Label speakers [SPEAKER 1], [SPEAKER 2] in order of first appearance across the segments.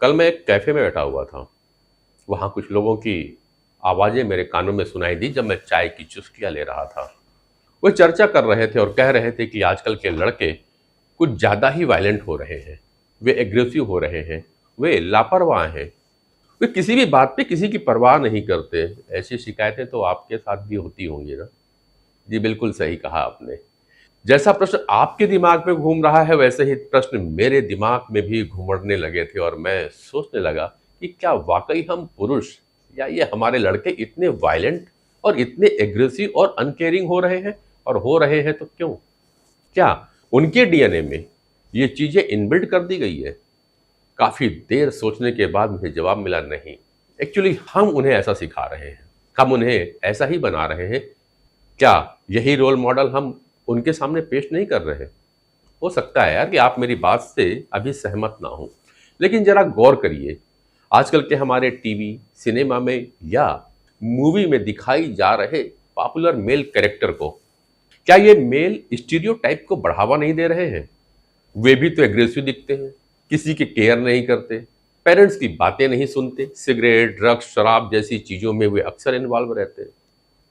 [SPEAKER 1] कल मैं एक कैफ़े में बैठा हुआ था। वहाँ कुछ लोगों की आवाज़ें मेरे कानों में सुनाई दी जब मैं चाय की चुस्कियाँ ले रहा था। वे चर्चा कर रहे थे और कह रहे थे कि आजकल के लड़के कुछ ज़्यादा ही वायलेंट हो रहे हैं। वे एग्रेसिव हो रहे हैं, वे लापरवाह हैं, वे किसी भी बात पे किसी की परवाह नहीं करते। ऐसी शिकायतें तो आपके साथ भी होती होंगी ना? जी, बिल्कुल सही कहा आपने। जैसा प्रश्न आपके दिमाग में घूम रहा है वैसे ही प्रश्न मेरे दिमाग में भी घूमने लगे थे और मैं सोचने लगा कि क्या वाकई हम पुरुष या ये हमारे लड़के इतने वायलेंट और इतने एग्रेसिव और अनकेयरिंग हो रहे हैं, और हो रहे हैं तो क्यों? क्या उनके डीएनए में ये चीजें इनबिल्ट कर दी गई है? काफी देर सोचने के बाद मुझे जवाब मिला, नहीं। एक्चुअली हम उन्हें ऐसा सिखा रहे हैं, हम उन्हें ऐसा ही बना रहे हैं। क्या यही रोल मॉडल हम उनके सामने पेश नहीं कर रहे? हो सकता है यार कि आप मेरी बात से अभी सहमत ना हो, लेकिन जरा गौर करिए, आजकल के हमारे टीवी, सिनेमा में या मूवी में दिखाई जा रहे पॉपुलर मेल कैरेक्टर को, क्या ये मेल स्टीरियोटाइप को बढ़ावा नहीं दे रहे हैं? वे भी तो एग्रेसिव दिखते हैं, किसी की केयर नहीं करते, पेरेंट्स की बातें नहीं सुनते, सिगरेट, ड्रग्स, शराब जैसी चीजों में वे अक्सर इन्वॉल्व रहते हैं।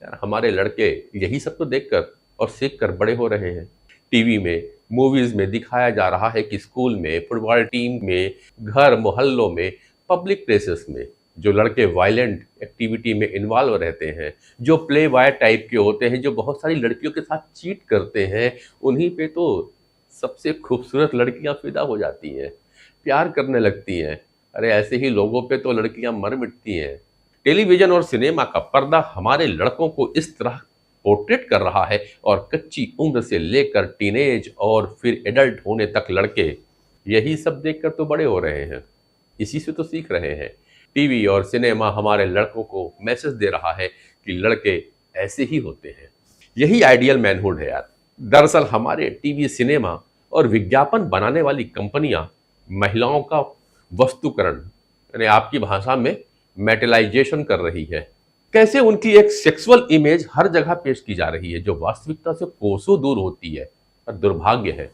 [SPEAKER 1] यार हमारे लड़के यही सब तो देखकर और सीख कर बड़े हो रहे हैं। टीवी में, मूवीज में दिखाया जा रहा है कि स्कूल में, फुटबॉल टीम में, घर मोहल्लों में, पब्लिक प्लेसेस में जो लड़के वायलेंट एक्टिविटी में इन्वॉल्व रहते हैं, जो प्ले बॉय टाइप के होते हैं, जो बहुत सारी लड़कियों के साथ चीट करते हैं, उन्हीं पे तो सबसे खूबसूरत लड़कियां फिदा हो जाती हैं, प्यार करने लगती हैं। अरे ऐसे ही लोगों पे तो लड़कियां मर मिटती हैं। टेलीविजन और सिनेमा का पर्दा हमारे लड़कों को इस तरह पोर्ट्रेट कर रहा है, और कच्ची उम्र से लेकर टीनेज और फिर एडल्ट होने तक लड़के यही सब देखकर तो बड़े हो रहे हैं, इसी से तो सीख रहे हैं। टीवी और सिनेमा हमारे लड़कों को मैसेज दे रहा है कि लड़के ऐसे ही होते हैं। यही आइडियल मैनहुड है यार। दरअसल हमारे टीवी, सिनेमा और विज्ञापन बनाने वाली कंपनियां महिलाओं का वस्तुकरण, यानी आपकी भाषा में मेटलाइजेशन कर रही है। कैसे उनकी एक सेक्सुअल इमेज हर जगह पेश की जा रही है जो वास्तविकता से कोसों दूर होती है, और दुर्भाग्य है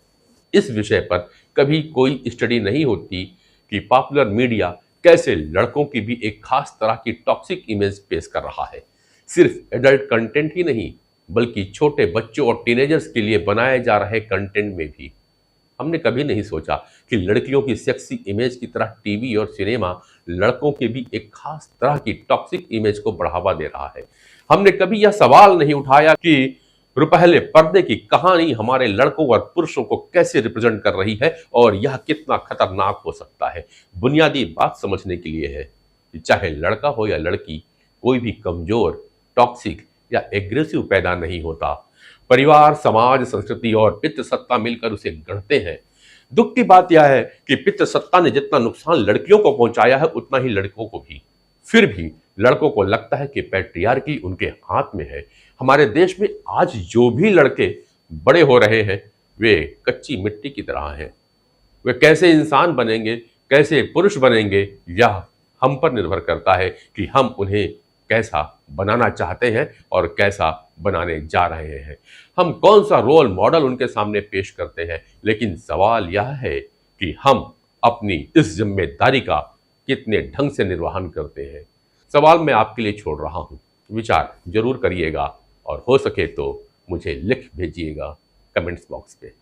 [SPEAKER 1] इस विषय पर कभी कोई स्टडी नहीं होती कि पॉपुलर मीडिया कैसे लड़कों की भी एक खास तरह की टॉक्सिक इमेज पेश कर रहा है। सिर्फ एडल्ट कंटेंट ही नहीं, बल्कि छोटे बच्चों और टीनेजर्स के लिए बनाए जा रहे कंटेंट में भी। हमने कभी नहीं सोचा कि लड़कियों की सेक्सी इमेज की तरह टीवी और सिनेमा लड़कों के भी एक खास तरह की टॉक्सिक इमेज को बढ़ावा दे रहा है। हमने कभी यह सवाल नहीं उठाया कि रुपहले पर्दे की कहानी हमारे लड़कों और पुरुषों को कैसे रिप्रेजेंट कर रही है, और यह कितना खतरनाक हो सकता है। बुनियादी बात समझने के लिए है कि चाहे लड़का हो या लड़की, कोई भी कमजोर, टॉक्सिक या एग्रेसिव पैदा नहीं होता। परिवार, समाज, संस्कृति और पितृसत्ता मिलकर उसे गढ़ते हैं। दुख की बात यह है कि पितृसत्ता ने जितना नुकसान लड़कियों को पहुंचाया है, उतना ही लड़कों को भी। फिर भी लड़कों को लगता है कि पैट्रियार्की उनके हाथ में है। हमारे देश में आज जो भी लड़के बड़े हो रहे हैं, वे कच्ची मिट्टी की तरह हैं। वे कैसे इंसान बनेंगे, कैसे पुरुष बनेंगे, यह हम पर निर्भर करता है कि हम उन्हें कैसा बनाना चाहते हैं और कैसा बनाने जा रहे हैं। हम कौन सा रोल मॉडल उनके सामने पेश करते हैं, लेकिन सवाल यह है कि हम अपनी इस जिम्मेदारी का कितने ढंग से निर्वहन करते हैं। सवाल मैं आपके लिए छोड़ रहा हूं, विचार जरूर करिएगा, और हो सके तो मुझे लिख भेजिएगा कमेंट्स बॉक्स पे।